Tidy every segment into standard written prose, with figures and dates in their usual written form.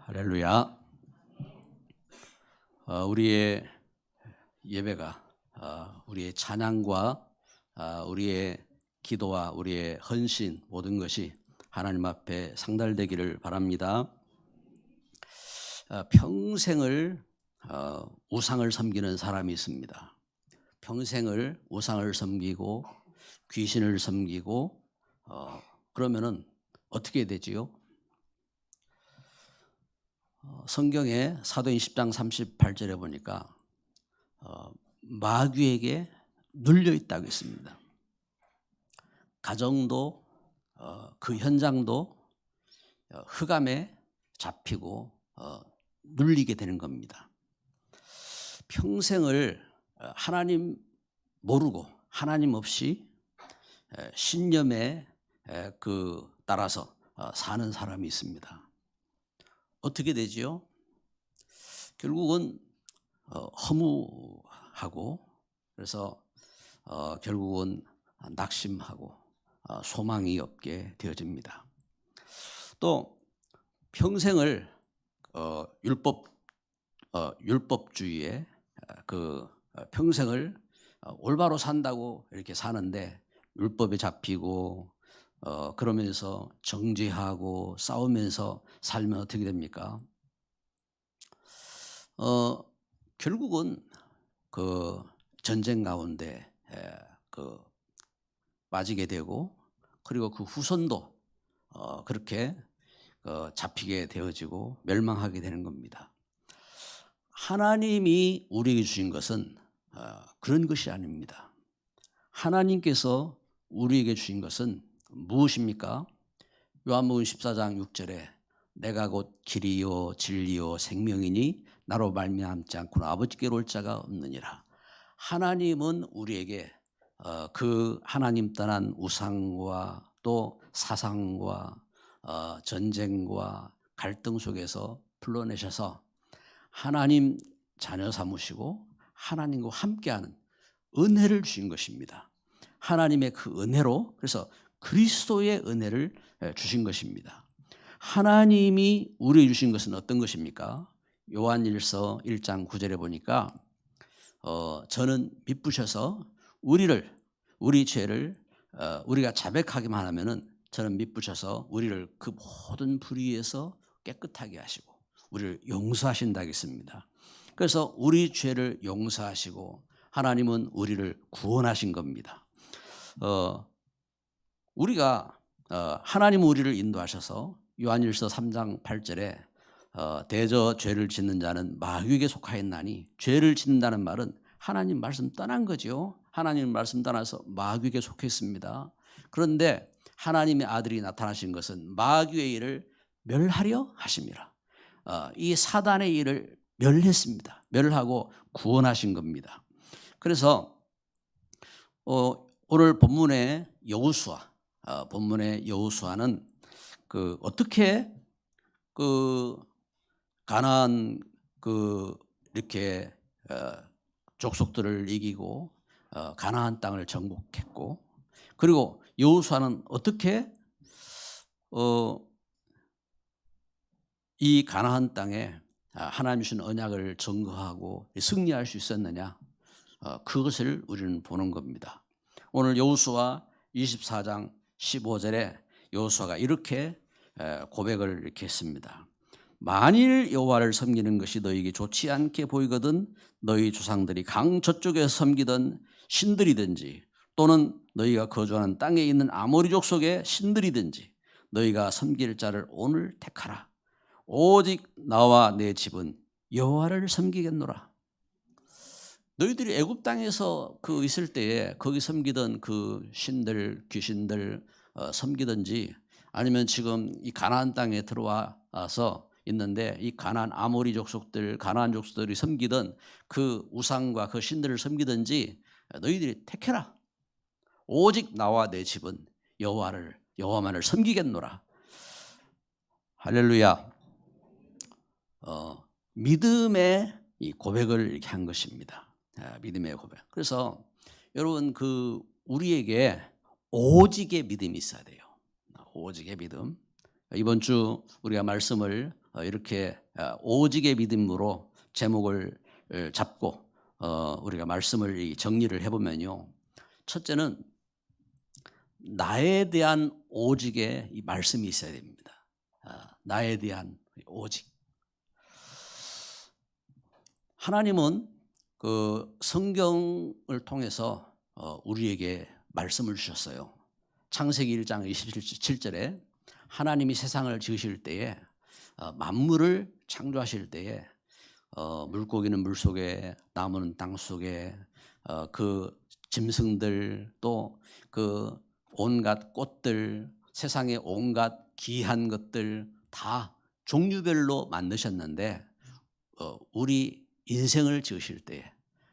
할렐루야. 우리의 예배가 우리의 찬양과 우리의 기도와 우리의 헌신 모든 것이 하나님 앞에 상달되기를 바랍니다. 평생을 우상을 섬기는 사람이 있습니다. 평생을 우상을 섬기고 귀신을 섬기고 그러면은 어떻게 되지요? 성경에 사도행 10장 38절에 보니까 마귀에게 눌려 있다고 했습니다. 가정도 그 현장도 흑암에 잡히고 눌리게 되는 겁니다. 평생을 하나님 모르고 하나님 없이 신념에 따라서 사는 사람이 있습니다. 어떻게 되지요? 결국은 허무하고 그래서 결국은 낙심하고 소망이 없게 되어집니다. 또 평생을 율법주의에 평생을 올바로 산다고 이렇게 사는데 율법에 잡히고 그러면서 정죄하고 싸우면서 살면 어떻게 됩니까? 결국은 그 전쟁 가운데 빠지게 되고 그리고 그 후손도 그렇게 잡히게 되어지고 멸망하게 되는 겁니다. 하나님이 우리에게 주신 것은 그런 것이 아닙니다. 하나님께서 우리에게 주신 것은 무엇입니까? 요한복음 14장 6절에 내가 곧 길이요 진리요 생명이니 나로 말미암지 않고는 아버지께로 올 자가 없느니라. 하나님은 우리에게 그 하나님 떠난 우상과 또 사상과 전쟁과 갈등 속에서 불러내셔서 하나님 자녀 삼으시고 하나님과 함께하는 은혜를 주신 것입니다. 하나님의 그 은혜로 그래서 그리스도의 은혜를 주신 것입니다. 하나님이 우리에게 주신 것은 어떤 것입니까? 요한일서 1장 9절에 보니까 저는 미쁘셔서 우리 죄를 우리가 자백하기만 하면은 저는 미쁘셔서 우리를 그 모든 불의에서 깨끗하게 하시고 우리를 용서하신다 했습니다. 그래서 우리 죄를 용서하시고 하나님은 우리를 구원하신 겁니다. 우리가 하나님은 우리를 인도하셔서 요한일서 3장 8절에 대저 죄를 짓는 자는 마귀에게 속하였나니 죄를 짓는다는 말은 하나님 말씀 떠난 거죠. 하나님 말씀 떠나서 마귀에게 속했습니다. 그런데 하나님의 아들이 나타나신 것은 마귀의 일을 멸하려 하심이라. 이 사단의 일을 멸했습니다. 멸하고 구원하신 겁니다. 그래서 오늘 본문의 여호수아는 어떻게 가나안 이렇게 족속들을 이기고 가나안 땅을 정복했고 그리고 여호수아는 어떻게 이 가나안 땅에 하나님 주신 언약을 증거하고 승리할 수 있었느냐 그것을 우리는 보는 겁니다. 오늘 여호수아 24장 15절에 여호수아가 이렇게 고백을 이렇게 했습니다. 만일 여호와를 섬기는 것이 너희에게 좋지 않게 보이거든 너희 조상들이 강 저쪽에서 섬기던 신들이든지 또는 너희가 거주하는 땅에 있는 아모리 족속의 신들이든지 너희가 섬길 자를 오늘 택하라. 오직 나와 내 집은 여호와를 섬기겠노라. 너희들이 애굽 땅에서 있을 때에 거기 섬기던 그 신들 귀신들 섬기든지 아니면 지금 이 가나안 땅에 들어와서 있는데 이 가나안 아모리 족속들 가나안 족속들이 섬기던 그 우상과 그 신들을 섬기든지 너희들이 택해라. 오직 나와 내 집은 여호와만을 섬기겠노라. 할렐루야. 믿음의 이 고백을 이렇게 한 것입니다. 믿음의 고백. 그래서 여러분 우리에게 오직의 믿음이 있어야 돼요. 오직의 믿음. 이번 주 우리가 말씀을 이렇게 오직의 믿음으로 제목을 잡고 우리가 말씀을 정리를 해보면요. 첫째는 나에 대한 오직의 이 말씀이 있어야 됩니다. 나에 대한 오직. 하나님은 그 성경을 통해서 우리에게 말씀을 주셨어요. 창세기 1장 27절에 하나님이 세상을 지으실 때에 만물을 창조하실 때에 물고기는 물속에, 나무는 땅속에, 그 짐승들, 또 그 온갖 꽃들, 세상의 온갖 귀한 것들 다 종류별로 만드셨는데 우리 인생을 지으실 때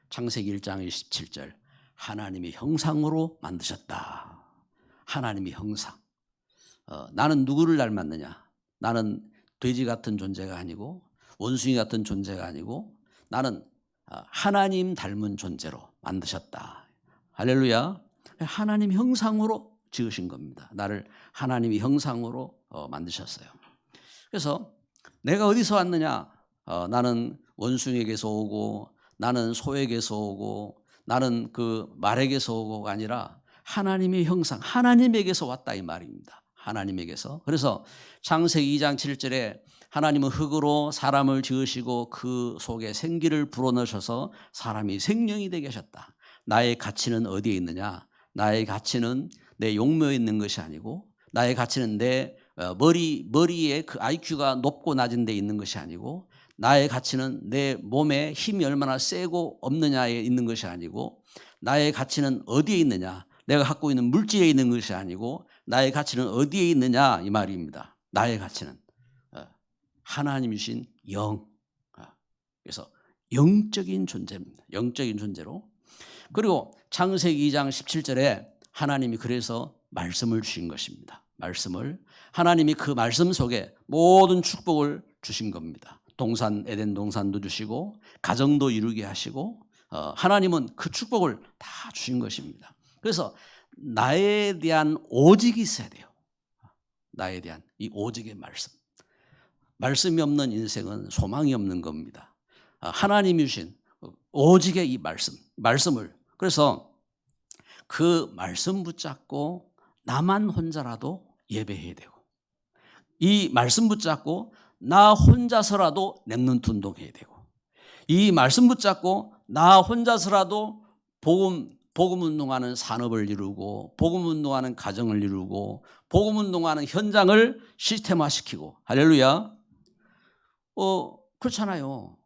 창세기 1장 27절 하나님이 형상으로 만드셨다. 하나님이 형상. 나는 누구를 닮았느냐? 나는 돼지 같은 존재가 아니고 원숭이 같은 존재가 아니고 나는 하나님 닮은 존재로 만드셨다. 할렐루야. 하나님 형상으로 지으신 겁니다. 나를 하나님이 형상으로 만드셨어요. 그래서 내가 어디서 왔느냐? 나는 원숭이에게서 오고 나는 소에게서 오고 나는 그 말에게서 오고가 아니라 하나님의 형상, 하나님에게서 왔다 이 말입니다. 하나님에게서. 그래서 창세기 2장 7절에 하나님은 흙으로 사람을 지으시고 그 속에 생기를 불어넣으셔서 사람이 생명이 되게 하셨다. 나의 가치는 어디에 있느냐? 나의 가치는 내 용모에 있는 것이 아니고 나의 가치는 내 머리에 그 IQ가 높고 낮은 데 있는 것이 아니고 나의 가치는 내 몸에 힘이 얼마나 세고 없느냐에 있는 것이 아니고 나의 가치는 어디에 있느냐? 내가 갖고 있는 물질에 있는 것이 아니고 나의 가치는 어디에 있느냐 이 말입니다. 나의 가치는 하나님이신 영. 그래서 영적인 존재입니다. 영적인 존재로. 그리고 창세기 2장 17절에 하나님이 그래서 말씀을 주신 것입니다. 말씀을. 하나님이 그 말씀 속에 모든 축복을 주신 겁니다. 동산, 에덴 동산도 주시고 가정도 이루게 하시고 하나님은 그 축복을 다 주신 것입니다. 그래서 나에 대한 오직이 있어야 돼요. 나에 대한 이 오직의 말씀. 말씀이 없는 인생은 소망이 없는 겁니다. 하나님이 주신 오직의 이 말씀을 그래서 그 말씀 붙잡고 나만 혼자라도 예배해야 되고 이 말씀 붙잡고 나 혼자서라도 랩런트 운동해야 되고 이 말씀 붙잡고 나 혼자서라도 복음 운동하는 산업을 이루고 복음 운동하는 가정을 이루고 복음 운동하는 현장을 시스템화시키고 할렐루야. 그렇잖아요.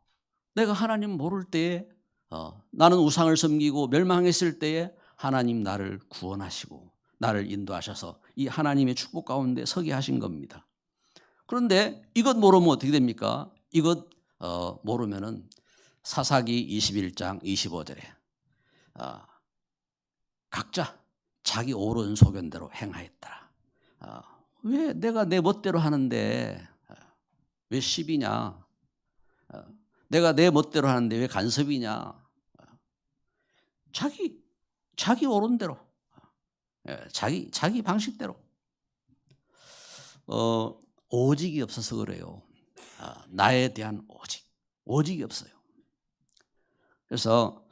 내가 하나님 모를 때에 나는 우상을 섬기고 멸망했을 때에 하나님 나를 구원하시고 나를 인도하셔서 이 하나님의 축복 가운데 서게 하신 겁니다. 그런데 이것 모르면 어떻게 됩니까? 이것 모르면은 사사기 21장 25절에 각자 자기 옳은 소견대로 행하였더라. 왜 내가 내 멋대로 하는데 왜 시비냐? 내가 내 멋대로 하는데 왜 간섭이냐? 자기 옳은 대로, 자기 방식대로. 오직이 없어서 그래요. 나에 대한 오직이 없어요. 그래서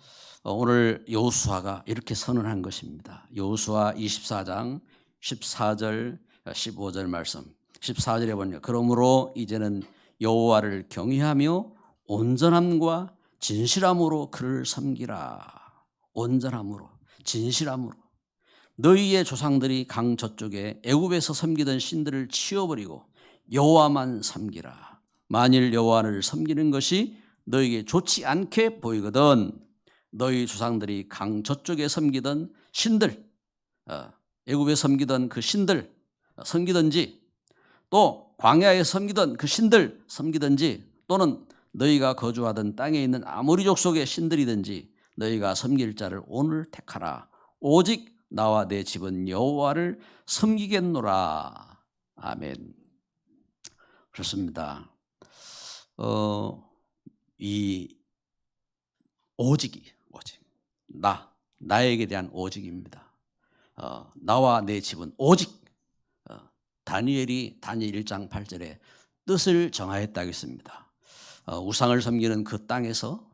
오늘 여호수아가 이렇게 선언한 것입니다. 여호수아 24장 14절 15절 말씀. 14절에 보니까 그러므로 이제는 여호와를 경외하며 온전함과 진실함으로 그를 섬기라. 온전함으로 진실함으로 너희의 조상들이 강 저쪽에 애굽에서 섬기던 신들을 치워버리고 여호와만 섬기라. 만일 여호와를 섬기는 것이 너희에게 좋지 않게 보이거든 너희 조상들이 강 저쪽에 섬기던 신들 애굽에 섬기던 그 신들 섬기든지 또 광야에 섬기던 그 신들 섬기든지 또는 너희가 거주하던 땅에 있는 아모리 족속의 신들이든지 너희가 섬길 자를 오늘 택하라. 오직 나와 내 집은 여호와를 섬기겠노라. 아멘. 그렇습니다. 이 오직 나에게 대한 오직입니다. 나와 내 집은 오직 다니엘 1장 8절에 뜻을 정하였다겠습니다. 우상을 섬기는 그 땅에서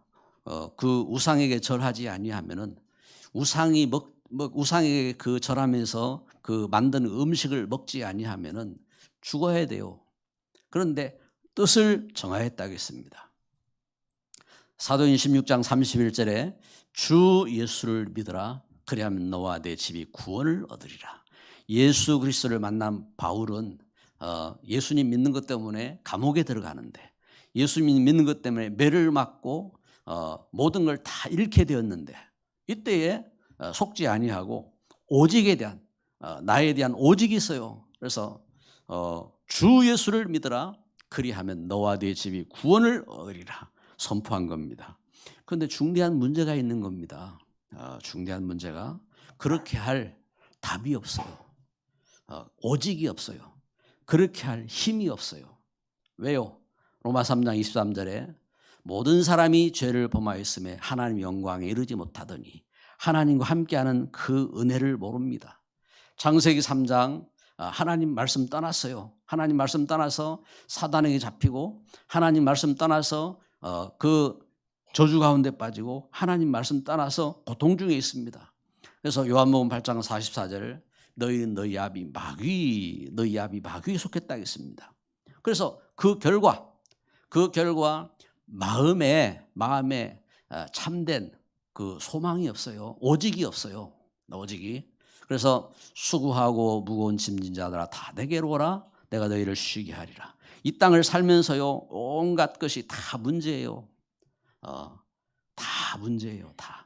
그 우상에게 절하지 아니하면은 우상에게 그 절하면서 그 만든 음식을 먹지 아니하면은 죽어야 돼요. 그런데 뜻을 정하였다겠습니다. 사도행 16장 31절에 주 예수를 믿으라 그리하면 너와 내 집이 구원을 얻으리라. 예수 그리스도를 만난 바울은 예수님 믿는 것 때문에 감옥에 들어가는데 예수님 믿는 것 때문에 매를 맞고 모든 걸 다 잃게 되었는데 이때에 속지 아니하고 오직에 대한 나에 대한 오직이 있어요. 그래서 주 예수를 믿으라 그리하면 너와 네 집이 구원을 얻으리라 선포한 겁니다. 그런데 중대한 문제가 있는 겁니다. 중대한 문제가 그렇게 할 답이 없어요. 오직이 없어요. 그렇게 할 힘이 없어요. 왜요? 로마 3장 23절에 모든 사람이 죄를 범하였음에 하나님의 영광에 이르지 못하더니 하나님과 함께하는 그 은혜를 모릅니다. 창세기 3장 하나님 말씀 떠났어요. 하나님 말씀 떠나서 사단에게 잡히고 하나님 말씀 떠나서 그 저주 가운데 빠지고 하나님 말씀 떠나서 고통 중에 있습니다. 그래서 요한복음 8장 44절 너희는 너희 아비 마귀에 속했다 했습니다. 그래서 그 결과 마음에 참된 그 소망이 없어요. 오직이 없어요. 오직이. 그래서 수고하고 무거운 짐진 자들아 다 내게로 오라 내가 너희를 쉬게 하리라. 이 땅을 살면서요 온갖 것이 다 문제예요. 다 문제예요. 다.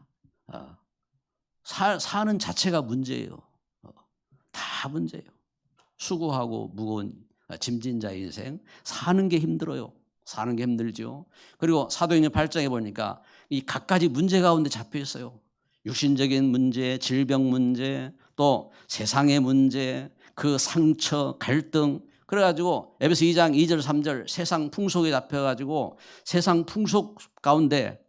사는 자체가 문제예요. 다 문제예요. 수고하고 무거운 짐진 자의 인생 사는 게 힘들어요. 사는 게 힘들죠. 그리고 사도행전 8장에 보니까 이 갖가지 문제 가운데 잡혀 있어요. 육신적인 문제, 질병 문제, 또 세상의 문제, 그 상처, 갈등. 그래가지고 에베소 2장 2절 3절 세상 풍속에 잡혀가지고 세상 풍속 가운데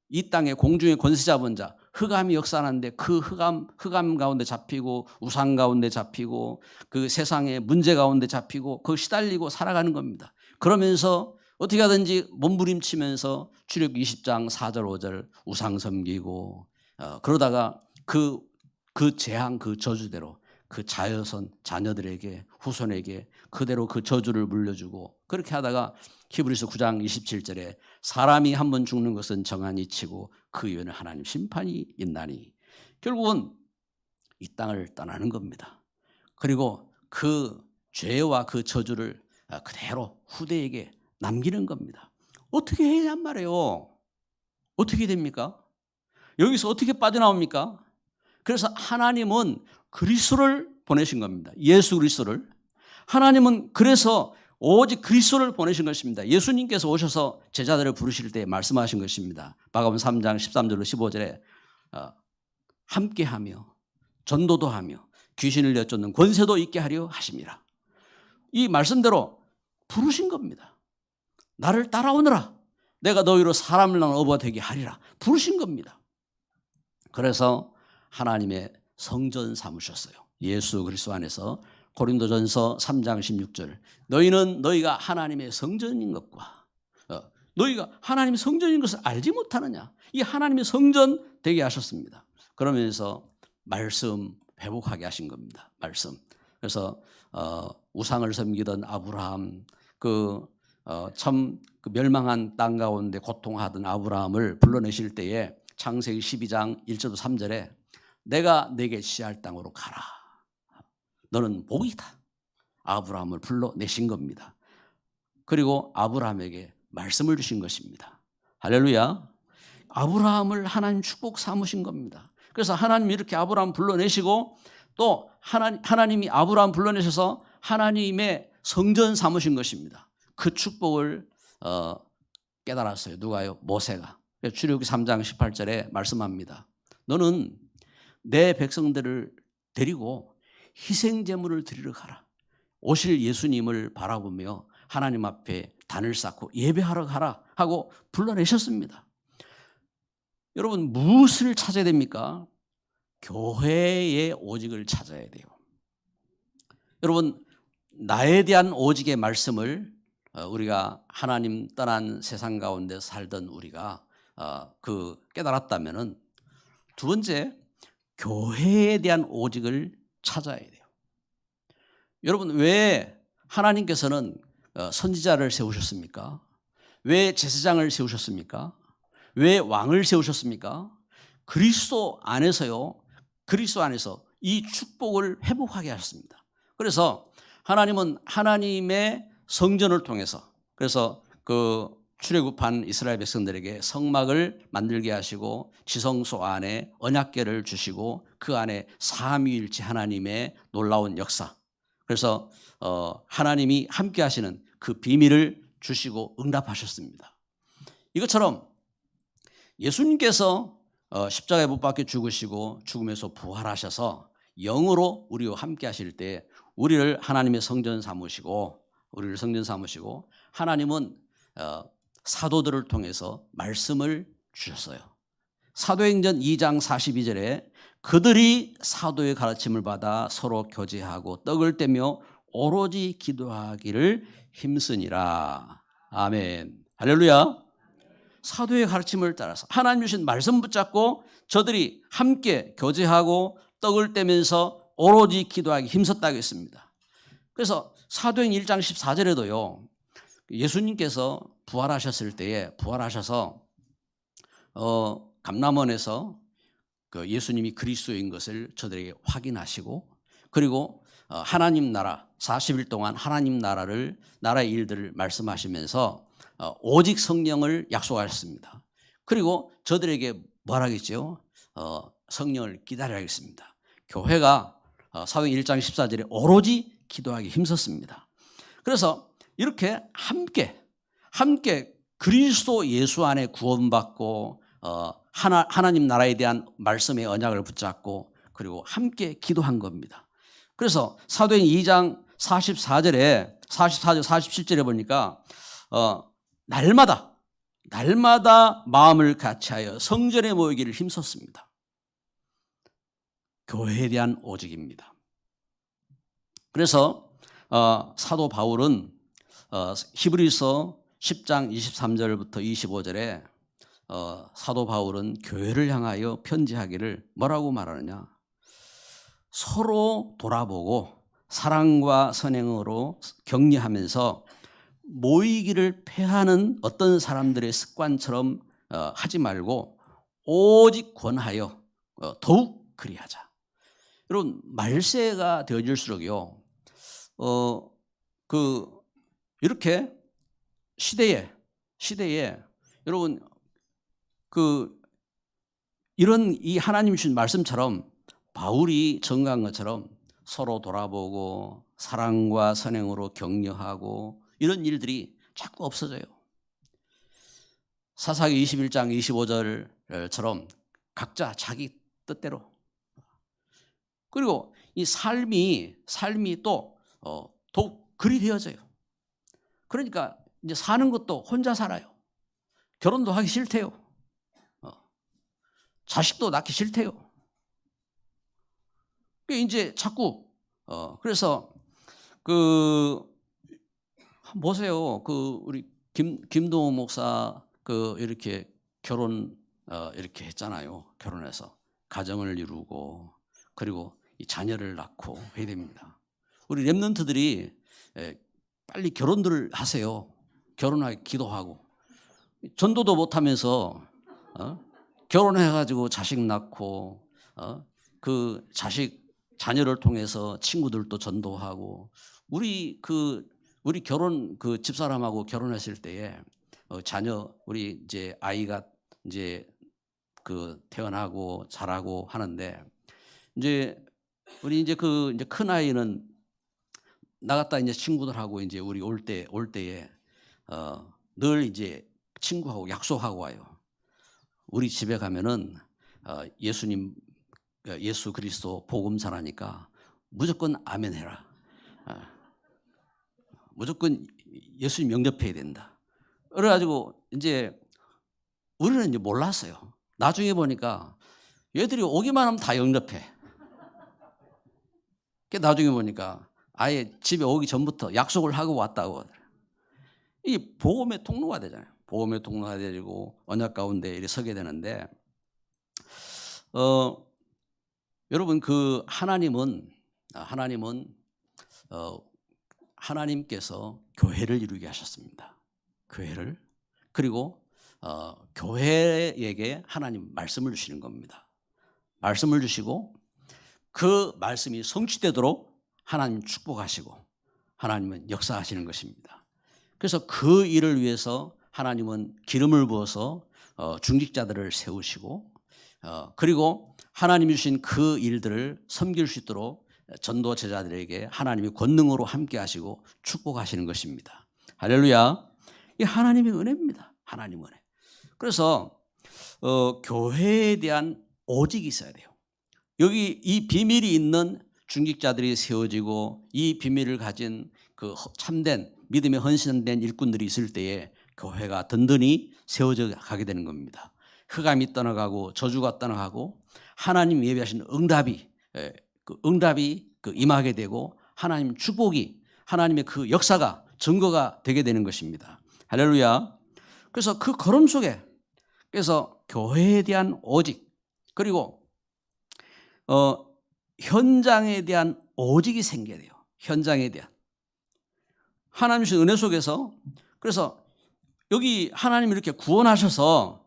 이 땅의 공중의 권세 잡은 자 흑암이 역사하는데 그 흑암 가운데 잡히고 우상 가운데 잡히고 그 세상의 문제 가운데 잡히고 그 시달리고 살아가는 겁니다. 그러면서 어떻게 하든지 몸부림치면서 출애굽 20장 4절 5절 우상 섬기고 그러다가 그 재앙 그 저주대로 그 자녀선 자녀들에게 후손에게 그대로 그 저주를 물려주고 그렇게 하다가 히브리서 9장 27절에 사람이 한 번 죽는 것은 정한 이치고 그 이후에는 하나님 심판이 있나니 결국은 이 땅을 떠나는 겁니다. 그리고 그 죄와 그 저주를 그대로 후대에게 남기는 겁니다. 어떻게 해야 말이에요? 어떻게 됩니까? 여기서 어떻게 빠져나옵니까? 그래서 하나님은 그리스도를 보내신 겁니다. 예수 그리스도를. 하나님은 그래서 오직 그리스도를 보내신 것입니다. 예수님께서 오셔서 제자들을 부르실 때 말씀하신 것입니다. 마가복음 3장 13절로 15절에 함께하며 전도도 하며 귀신을 내쫓는 권세도 있게 하려 하심이라. 이 말씀대로 부르신 겁니다. 나를 따라오너라. 내가 너희로 사람을 낳은 어부가 되게 하리라. 부르신 겁니다. 그래서 하나님의 성전 삼으셨어요. 예수 그리스도 안에서 고린도전서 3장 16절 너희는 너희가 하나님의 성전인 것과 너희가 하나님의 성전인 것을 알지 못하느냐. 이 하나님의 성전 되게 하셨습니다. 그러면서 말씀 회복하게 하신 겁니다. 말씀. 그래서 우상을 섬기던 아브라함 참 멸망한 땅 가운데 고통하던 아브라함을 불러내실 때에 창세기 12장 1절로 3절에 내가 내게 시할 땅으로 가라. 너는 복이다. 아브라함을 불러내신 겁니다. 그리고 아브라함에게 말씀을 주신 것입니다. 할렐루야. 아브라함을 하나님 축복 삼으신 겁니다. 그래서 하나님이 이렇게 아브라함 불러내시고 또 하나님이 아브라함 불러내셔서 하나님의 성전 삼으신 것입니다. 그 축복을 깨달았어요. 누가요? 모세가. 출애굽기 3장 18절에 말씀합니다. 너는 내 백성들을 데리고 희생제물을 드리러 가라. 오실 예수님을 바라보며 하나님 앞에 단을 쌓고 예배하러 가라 하고 불러내셨습니다. 여러분 무엇을 찾아야 됩니까? 교회의 오직을 찾아야 돼요. 여러분 나에 대한 오직의 말씀을 우리가 하나님 떠난 세상 가운데 살던 우리가 깨달았다면은, 두 번째, 교회에 대한 오직을 찾아야 돼요. 여러분, 왜 하나님께서는 선지자를 세우셨습니까? 왜 제사장을 세우셨습니까? 왜 왕을 세우셨습니까? 그리스도 안에서요. 그리스도 안에서 이 축복을 회복하게 하셨습니다. 그래서 하나님은 하나님의 성전을 통해서, 그래서 출애굽한 이스라엘 백성들에게 성막을 만들게 하시고 지성소 안에 언약궤를 주시고 그 안에 삼위일체 하나님의 놀라운 역사, 그래서 하나님이 함께 하시는 그 비밀을 주시고 응답하셨습니다. 이것처럼 예수님께서 십자가에 못 박혀 죽으시고 죽음에서 부활하셔서 영으로 우리와 함께 하실 때 우리를 하나님의 성전 삼으시고 하나님은 사도들을 통해서 말씀을 주셨어요. 사도행전 2장 42절에 그들이 사도의 가르침을 받아 서로 교제하고 떡을 떼며 오로지 기도하기를 힘쓰니라. 아멘. 할렐루야. 사도의 가르침을 따라서 하나님 주신 말씀 붙잡고 저들이 함께 교제하고 떡을 떼면서 오로지 기도하기 힘썼다고 했습니다. 그래서 사도행 1장 14절에도요. 예수님께서 부활하셔서 감람원에서 예수님이 그리스도인 것을 저들에게 확인하시고, 그리고 하나님 나라 40일 동안 하나님 나라의 일들을 말씀하시면서 오직 성령을 약속하셨습니다. 그리고 저들에게 뭐라겠죠? 성령을 기다려야겠습니다. 교회가 사도행 1장 14절에 오로지 기도하기 힘썼습니다. 그래서 이렇게 함께 그리스도 예수 안에 구원받고 하나님 나라에 대한 말씀의 언약을 붙잡고 그리고 함께 기도한 겁니다. 그래서 사도행 2장 44절 47절에 보니까 날마다 마음을 같이하여 성전에 모이기를 힘썼습니다. 교회에 대한 오직입니다. 그래서 사도 바울은 히브리서 10장 23절부터 25절에 사도 바울은 교회를 향하여 편지하기를 뭐라고 말하느냐? 서로 돌아보고 사랑과 선행으로 격려하면서 모이기를 패하는 어떤 사람들의 습관처럼 하지 말고 오직 권하여 더욱 그리하자. 여러분, 말세가 되어질수록요, 이렇게 시대에 여러분 이런 이 하나님 주신 말씀처럼 바울이 증거한 것처럼 서로 돌아보고 사랑과 선행으로 격려하고 이런 일들이 자꾸 없어져요. 사사기 21장 25절처럼 각자 자기 뜻대로, 그리고 이 삶이 또 더욱 그리 되어져요. 그러니까 이제 사는 것도 혼자 살아요. 결혼도 하기 싫대요. 자식도 낳기 싫대요. 이제 자꾸 그래서 보세요. 우리 김동호 목사 이렇게 결혼 이렇게 했잖아요. 결혼해서 가정을 이루고 그리고 이 자녀를 낳고 해야 됩니다. 우리 렘넌트들이 빨리 결혼들을 하세요. 결혼하기 기도하고 전도도 못하면서 결혼해가지고 자식 낳고 그 자녀를 통해서 친구들도 전도하고 우리 결혼 집사람하고 결혼했을 때에 자녀 우리 이제 아이가 이제 태어나고 자라고 하는데 이제 우리 이제 큰 아이는 나갔다 이제 친구들하고 이제 우리 올 때에 늘 이제 친구하고 약속하고 와요. 우리 집에 가면은 예수 그리스도 복음 전하니까 무조건 아멘 해라. 무조건 예수님 영접해야 된다. 그래가지고 이제 우리는 이제 몰랐어요. 나중에 보니까 얘들이 오기만 하면 다 영접해. 나중에 보니까 아예 집에 오기 전부터 약속을 하고 왔다고. 이 복음의 통로가 되잖아요. 복음의 통로가 되고 언약 가운데 이렇게 서게 되는데, 여러분 그 하나님께서 교회를 이루게 하셨습니다. 교회를. 그리고 교회에게 하나님 말씀을 주시는 겁니다. 말씀을 주시고 그 말씀이 성취되도록 하나님 축복하시고 하나님은 역사하시는 것입니다. 그래서 그 일을 위해서 하나님은 기름을 부어서 중직자들을 세우시고, 그리고 하나님이 주신 그 일들을 섬길 수 있도록 전도 제자들에게 하나님이 권능으로 함께 하시고 축복하시는 것입니다. 할렐루야. 이 하나님의 은혜입니다. 하나님 은혜. 그래서 교회에 대한 오직이 있어야 돼요. 여기 이 비밀이 있는 중직자들이 세워지고 이 비밀을 가진 그 참된 믿음에 헌신된 일꾼들이 있을 때에 교회가 든든히 세워져 가게 되는 겁니다. 흑암이 떠나가고 저주가 떠나가고 하나님 예비하신 응답이 임하게 되고 하나님 축복이, 하나님의 그 역사가 증거가 되게 되는 것입니다. 할렐루야. 그래서 그 걸음 속에, 그래서 교회에 대한 오직, 그리고 현장에 대한 오직이 생겨야 돼요. 현장에 대한. 하나님 주신 은혜 속에서, 그래서 여기 하나님이 이렇게 구원하셔서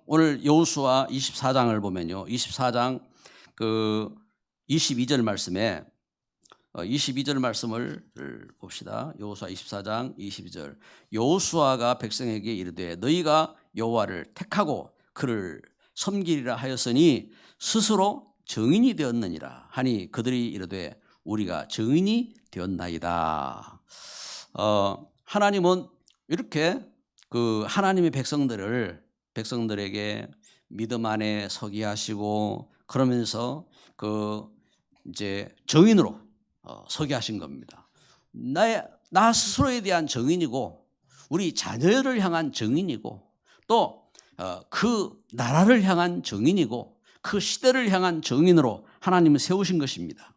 오늘 여호수아 24장을 보면요. 24장 그 22절 말씀에 22절 말씀을 봅시다. 여호수아 24장 22절. 여호수아가 백성에게 이르되 너희가 여호와를 택하고 그를 섬기리라 하였으니 스스로 증인이 되었느니라 하니 그들이 이르되 우리가 증인이 되었나이다. 하나님은 이렇게 그 하나님의 백성들에게 믿음 안에 서게 하시고 그러면서 그 이제 증인으로 서게 하신 겁니다. 나 스스로에 대한 증인이고 우리 자녀를 향한 증인이고 또 그 나라를 향한 증인이고 그 시대를 향한 증인으로 하나님은 세우신 것입니다.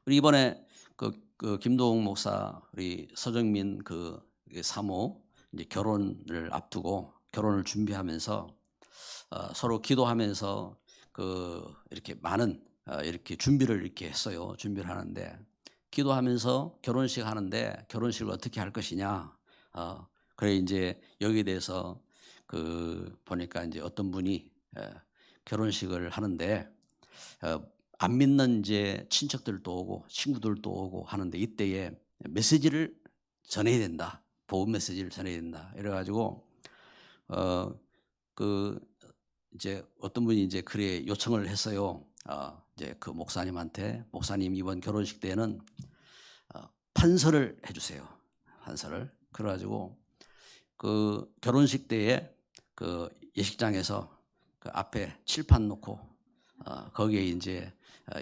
우리 이번에 그 김도웅 목사, 우리 서정민 그 사모 이제 결혼을 앞두고 결혼을 준비하면서 서로 기도하면서 그 이렇게 많은 이렇게 준비를 이렇게 했어요. 준비를 하는데 기도하면서 결혼식 하는데 결혼식을 어떻게 할 것이냐. 그래 이제 여기에 대해서 그 보니까 이제 어떤 분이 결혼식을 하는데 안 믿는 이제 친척들도 오고 친구들도 오고 하는데 이때에 메시지를 전해야 된다. 복음 메시지를 전해야 된다. 이래가지고 그 이제 어떤 분이 이제 그래 요청을 했어요. 이제 그 목사님한테 목사님 이번 결혼식 때는 판서를 해주세요. 판서를. 그래가지고 그 결혼식 때에 그 예식장에서 그 앞에 칠판 놓고 거기에 이제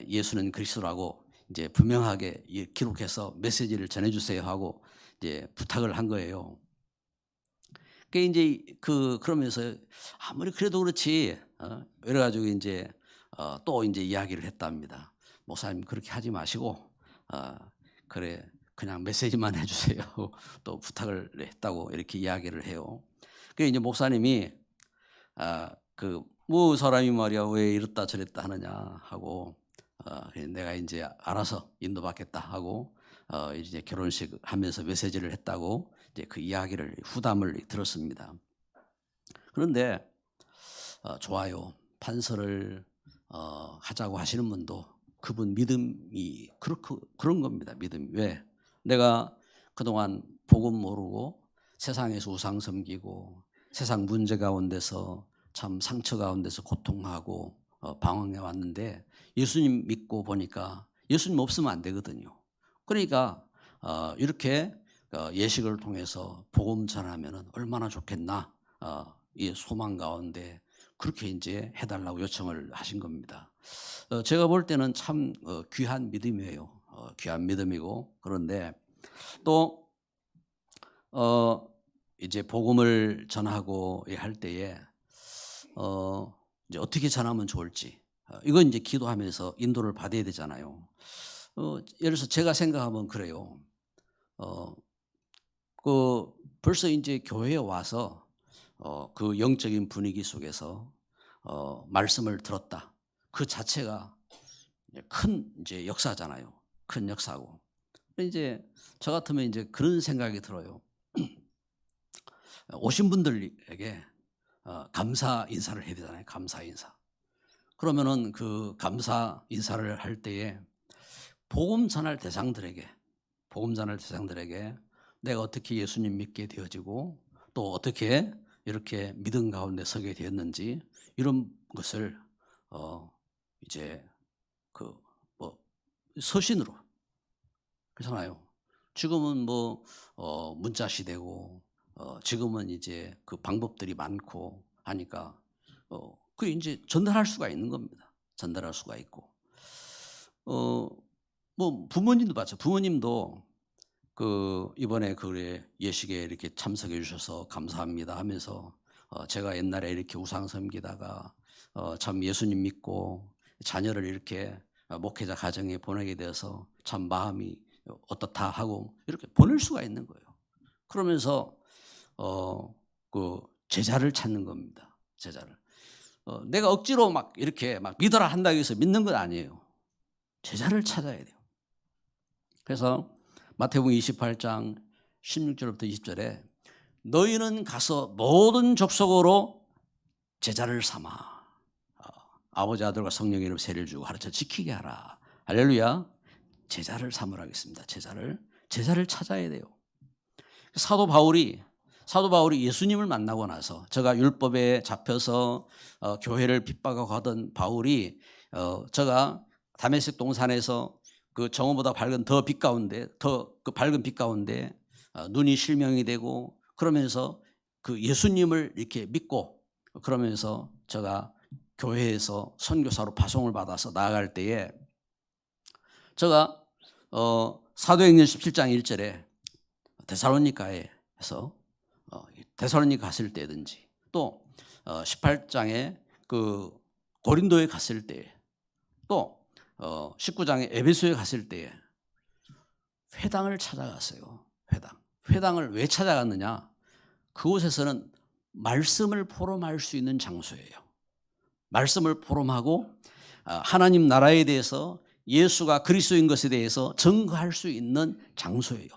예수는 그리스도라고 이제 분명하게 기록해서 메시지를 전해주세요 하고 이제 부탁을 한 거예요. 그 이제 그러면서 아무리 그래도 그렇지 이래가지고 이제 또 이제 이야기를 했답니다. 목사님 그렇게 하지 마시고 그래 그냥 메시지만 해주세요. 또 부탁을 했다고 이렇게 이야기를 해요. 그 이제 목사님이 그 뭐 사람이 말이야 왜 이랬다 저랬다 하느냐 하고 내가 이제 알아서 인도받겠다 하고 이제 결혼식 하면서 메시지를 했다고 이제 그 이야기를 후담을 들었습니다. 그런데 좋아요. 판서를 하자고 하시는 분도 그분 믿음이 그런 겁니다. 믿음. 왜? 내가 그동안 복음 모르고 세상에서 우상 섬기고 세상 문제 가운데서 참 상처 가운데서 고통하고 방황해 왔는데 예수님 믿고 보니까 예수님 없으면 안 되거든요. 그러니까 이렇게 예식을 통해서 복음 전하면 얼마나 좋겠나 이 소망 가운데 그렇게 이제 해달라고 요청을 하신 겁니다. 제가 볼 때는 참 귀한 믿음이에요. 귀한 믿음이고 그런데 또 이제 복음을 전하고 할 때에 이제 어떻게 전하면 좋을지 이건 이제 기도하면서 인도를 받아야 되잖아요. 예를 들어서 제가 생각하면 그래요. 벌써 이제 교회에 와서 그 영적인 분위기 속에서 말씀을 들었다. 그 자체가 큰 이제 역사잖아요. 큰 역사고. 이제 저 같으면 이제 그런 생각이 들어요. 오신 분들에게 감사 인사를 해야 되잖아요. 감사 인사. 그러면은 그 감사 인사를 할 때에 복음 전할 대상들에게 내가 어떻게 예수님 믿게 되어지고 또 어떻게 이렇게 믿음 가운데 서게 되었는지 이런 것을 이제 서신으로 그렇잖아요. 지금은 문자 시대고 지금은 이제 그 방법들이 많고 하니까 그 이제 전달할 수가 있는 겁니다. 전달할 수가 있고 부모님도 마찬가지. 부모님도 이번에 예식에 이렇게 참석해 주셔서 감사합니다 하면서 제가 옛날에 이렇게 우상 섬기다가 참 예수님 믿고 자녀를 이렇게 목회자 가정에 보내게 되어서 참 마음이 어떻다 하고 이렇게 보낼 수가 있는 거예요. 그러면서 제자를 찾는 겁니다. 제자를. 내가 억지로 막 이렇게 막 믿어라 한다고 해서 믿는 건 아니에요. 제자를 찾아야 돼요. 그래서 마태복음 28장 16절부터 20절에 너희는 가서 모든 족속으로 제자를 삼아 아버지 아들과 성령의 이름으로 세례를 주고 가르쳐 지키게 하라. 할렐루야. 제자를 삼으라 하겠습니다. 제자를 찾아야 돼요. 사도 바울이 예수님을 만나고 나서 제가 율법에 잡혀서 교회를 핍박하고 하던 바울이 제가 다메섹 동산에서 그 정오보다 밝은 더 밝은 빛 가운데 눈이 실명이 되고 그러면서 그 예수님을 이렇게 믿고 그러면서 제가 교회에서 선교사로 파송을 받아서 나아갈 때에 제가 사도행전 17장 1절에 데살로니가에서 데살로니가 갔을 때든지 또 18장에 그 고린도에 갔을 때 또 19장에 에베소에 갔을 때에 회당을 찾아갔어요. 회당을 왜 찾아갔느냐? 그곳에서는 말씀을 포럼할 수 있는 장소예요. 말씀을 포럼하고 하나님 나라에 대해서 예수가 그리스도인 것에 대해서 증거할 수 있는 장소예요.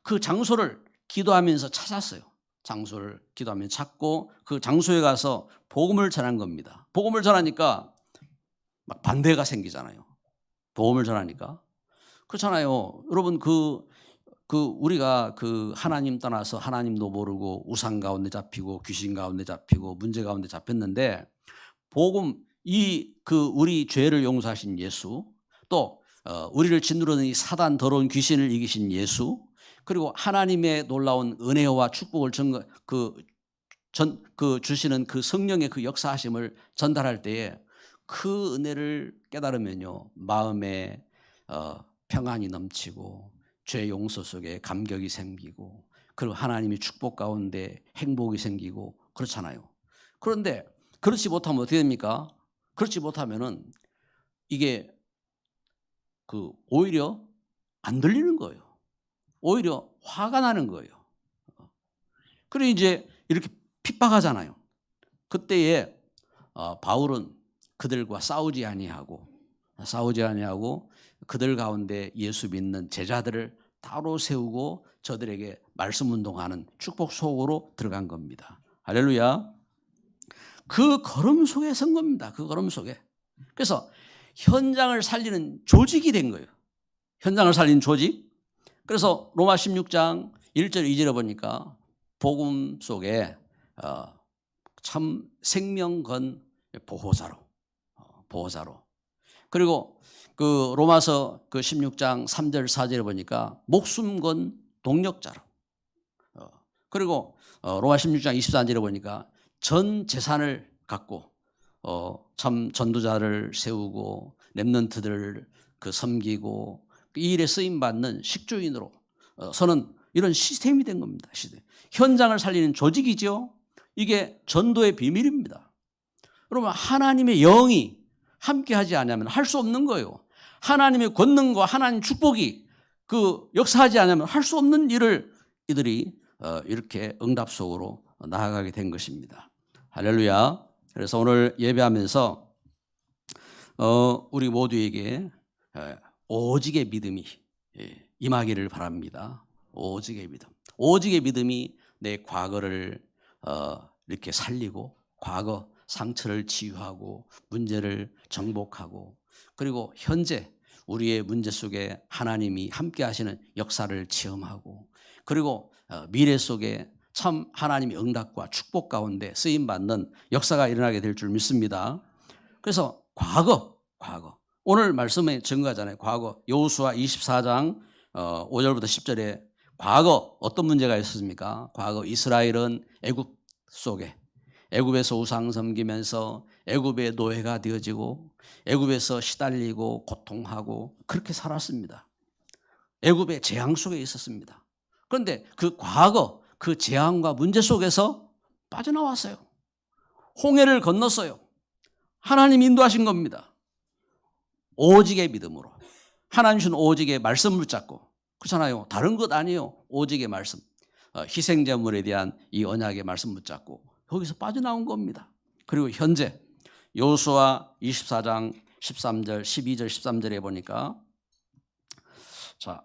그 장소를 기도하면서 찾았어요. 장소를 기도하면서 찾고 그 장소에 가서 복음을 전한 겁니다. 복음을 전하니까 막 반대가 생기잖아요. 복음을 전하니까. 그렇잖아요. 여러분 우리가 하나님 떠나서 하나님도 모르고 우상 가운데 잡히고 귀신 가운데 잡히고 문제 가운데 잡혔는데 복음 우리 죄를 용서하신 예수 또 우리를 짓누르는 이 사단 더러운 귀신을 이기신 예수 그리고 하나님의 놀라운 은혜와 축복을 주시는 그 성령의 그 역사하심을 전달할 때에 그 은혜를 깨달으면요 마음에 평안이 넘치고 죄 용서 속에 감격이 생기고 그리고 하나님의 축복 가운데 행복이 생기고 그렇잖아요. 그런데 그렇지 못하면 어떻게 됩니까? 그렇지 못하면은 이게 오히려 안 들리는 거예요. 오히려 화가 나는 거예요. 그래 이제 이렇게 핍박하잖아요. 그때에 바울은 그들과 싸우지 아니하고 그들 가운데 예수 믿는 제자들을 따로 세우고 저들에게 말씀 운동하는 축복 속으로 들어간 겁니다. 할렐루야. 그 걸음 속에 선 겁니다. 그 걸음 속에. 그래서 현장을 살리는 조직이 된 거예요. 현장을 살리는 조직. 그래서 로마 16장 1절 2절에 보니까 복음 속에 참 생명 건 보호자로. 그리고 그 로마서 16장 3절 4절에 보니까 목숨 건 동력자로. 그리고 로마 16장 24절에 보니까 전 재산을 갖고 참 전도자를 세우고 렘넌트들을 섬기고 이 일에 쓰임 받는 식주인으로 서는 이런 시스템이 된 겁니다. 현장을 살리는 조직이죠. 이게 전도의 비밀입니다. 그러면 하나님의 영이 함께하지 않으면 할 수 없는 거예요. 하나님의 권능과 하나님 축복이 그 역사하지 않으면 할 수 없는 일을 이들이 이렇게 응답 속으로 나아가게 된 것입니다. 할렐루야. 그래서 오늘 예배하면서 우리 모두에게 오직의 믿음이 임하기를 바랍니다. 오직의 믿음. 오직의 믿음이 내 과거를 이렇게 살리고 과거 상처를 치유하고 문제를 정복하고 그리고 현재 우리의 문제 속에 하나님이 함께 하시는 역사를 체험하고 그리고 미래 속에 참 하나님의 응답과 축복 가운데 쓰임받는 역사가 일어나게 될 줄 믿습니다. 그래서 과거 오늘 말씀에 증거하잖아요. 과거 여호수아 24장 5절부터 10절에 과거 어떤 문제가 있었습니까? 과거 이스라엘은 애굽 속에 애굽에서 우상 섬기면서 애굽의 노예가 되어지고 애굽에서 시달리고 고통하고 그렇게 살았습니다. 애굽의 재앙 속에 있었습니다. 그런데 그 과거 그 재앙과 문제 속에서 빠져나왔어요. 홍해를 건넜어요. 하나님 인도하신 겁니다. 오직의 믿음으로 하나님 주신 오직의 말씀을 붙잡고 그렇잖아요. 다른 것 아니에요. 오직의 말씀. 희생제물에 대한 이 언약의 말씀 붙잡고 여기서 빠져나온 겁니다. 그리고 현재 여호수아 24장 13절, 12절, 13절에 보니까 자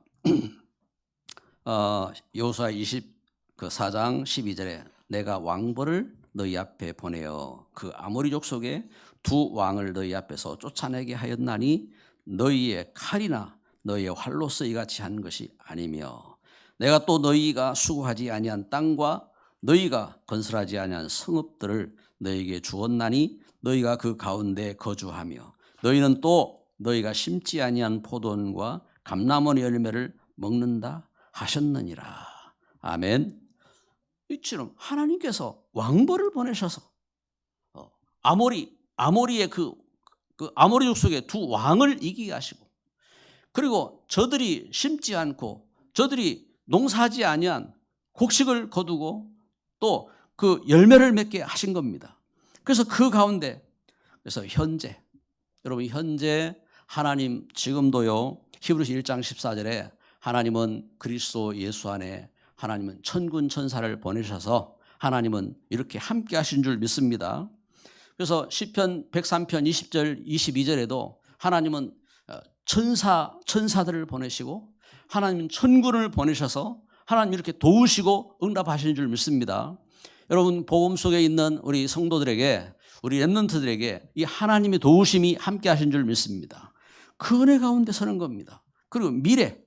여호수아 24장 12절에 내가 왕벌을 너희 앞에 보내어 그 아모리족 속에 두 왕을 너희 앞에서 쫓아내게 하였나니 너희의 칼이나 너희의 활로 쓰이같이 한 것이 아니며 내가 또 너희가 수고하지 아니한 땅과 너희가 건설하지 아니한 성읍들을 너희에게 주었나니 너희가 그 가운데 거주하며 너희는 또 너희가 심지 아니한 포도원과 감람원 열매를 먹는다 하셨느니라. 아멘. 이처럼 하나님께서 왕벌을 보내셔서 아모리의 그 아모리족 속에 두 왕을 이기게 하시고 그리고 저들이 심지 않고 저들이 농사하지 아니한 곡식을 거두고 또 그 열매를 맺게 하신 겁니다. 그래서 그 가운데 그래서 현재 여러분 현재 하나님 지금도요 히브리서 1장 14절에 하나님은 그리스도 예수 안에 하나님은 천군 천사를 보내셔서 하나님은 이렇게 함께 하신 줄 믿습니다. 그래서 시편 103편 20절 22절에도 하나님은 천사들을 보내시고 하나님은 천군을 보내셔서 하나님 이렇게 도우시고 응답하시는 줄 믿습니다. 여러분 복음 속에 있는 우리 성도들에게 우리 렘넌트들에게 이 하나님의 도우심이 함께 하신 줄 믿습니다. 그 은혜 가운데 서는 겁니다. 그리고 미래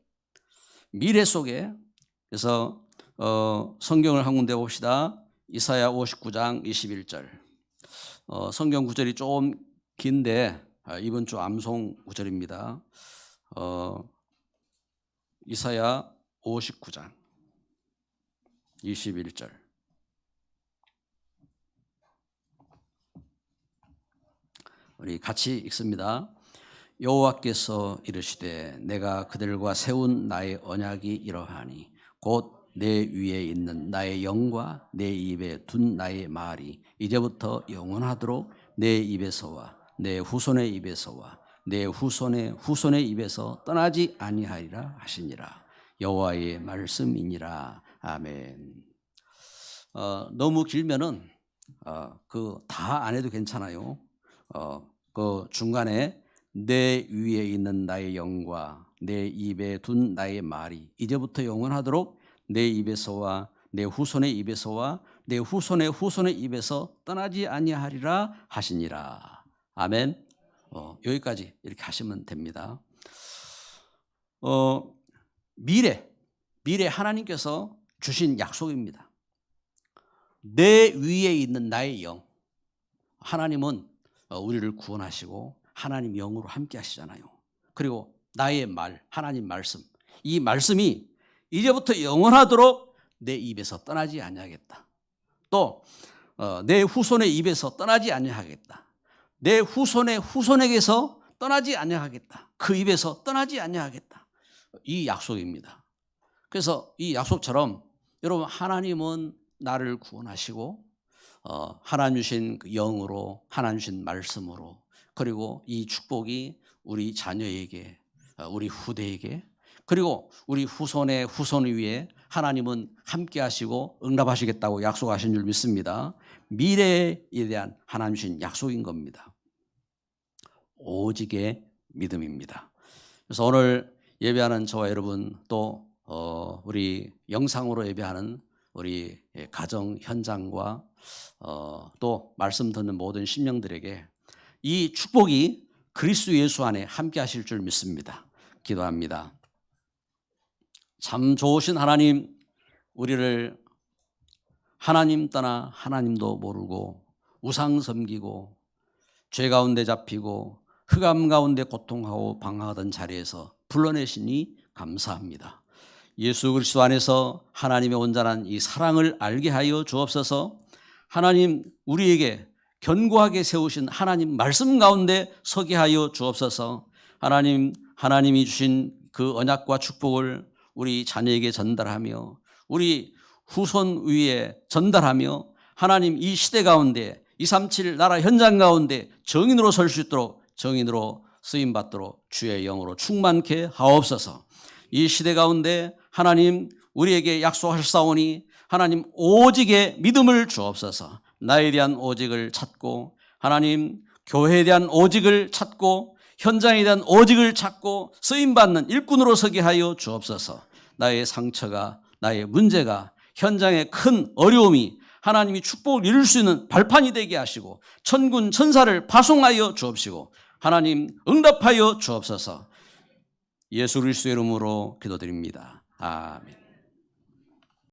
속에 그래서 성경을 한 군데 봅시다. 이사야 59장 21절 성경 구절이 조금 긴데 이번 주 암송 구절입니다. 이사야 59장 21절 우리 같이 읽습니다. 여호와께서 이르시되 내가 그들과 세운 나의 언약이 이러하니 곧 내 위에 있는 나의 영과 내 입에 둔 나의 말이 이제부터 영원하도록 내 입에서와 내 후손의 입에서와 내 후손의 입에서 떠나지 아니하리라 하시니라. 여호와의 말씀이니라. 아멘. 너무 길면은 그 다 안 해도 괜찮아요. 그 중간에 내 위에 있는 나의 영과 내 입에 둔 나의 말이 이제부터 영원하도록 내 입에서와 내 후손의 입에서와 내 후손의 입에서 떠나지 아니하리라 하시니라. 아멘. 여기까지 이렇게 하시면 됩니다. 미래 하나님께서 주신 약속입니다. 내 위에 있는 나의 영. 하나님은 우리를 구원하시고 하나님 영으로 함께 하시잖아요. 그리고 나의 말, 하나님 말씀. 이 말씀이 이제부터 영원하도록 내 입에서 떠나지 아니하겠다. 또 내 후손의 입에서 떠나지 아니하겠다. 내 후손에게서 떠나지 아니하겠다. 그 입에서 떠나지 아니하겠다. 이 약속입니다. 그래서 이 약속처럼 여러분 하나님은 나를 구원하시고 하나님 주신 그 영으로 하나님 주신 말씀으로 그리고 이 축복이 우리 자녀에게 우리 후대에게 그리고 우리 후손의 후손 위에 하나님은 함께 하시고 응답하시겠다고 약속하신 줄 믿습니다. 미래에 대한 하나님 주신 약속인 겁니다. 오직의 믿음입니다. 그래서 오늘 예배하는 저와 여러분 또 우리 영상으로 예배하는 우리 가정 현장과 또 말씀 듣는 모든 심령들에게 이 축복이 그리스도 예수 안에 함께 하실 줄 믿습니다. 기도합니다. 참 좋으신 하나님, 우리를 하나님 떠나 하나님도 모르고 우상 섬기고 죄 가운데 잡히고 흑암 가운데 고통하고 방황하던 자리에서 불러내시니 감사합니다. 예수 그리스도 안에서 하나님의 온전한 이 사랑을 알게 하여 주옵소서. 하나님 우리에게 견고하게 세우신 하나님 말씀 가운데 서게 하여 주옵소서. 하나님이 주신 그 언약과 축복을 우리 자녀에게 전달하며 우리 후손 위에 전달하며 하나님 이 시대 가운데 237 나라 현장 가운데 정인으로 설 수 있도록 정인으로 쓰임받도록 주의 영으로 충만케 하옵소서. 이 시대 가운데 하나님 우리에게 약속하셨사오니 하나님 오직의 믿음을 주옵소서. 나에 대한 오직을 찾고 하나님 교회에 대한 오직을 찾고 현장에 대한 오직을 찾고 쓰임받는 일꾼으로 서게 하여 주옵소서. 나의 상처가 나의 문제가 현장의 큰 어려움이 하나님이 축복을 이룰 수 있는 발판이 되게 하시고 천군 천사를 파송하여 주옵시고 하나님 응답하여 주옵소서. 예수 그리스도의 이름으로 기도드립니다. 아멘.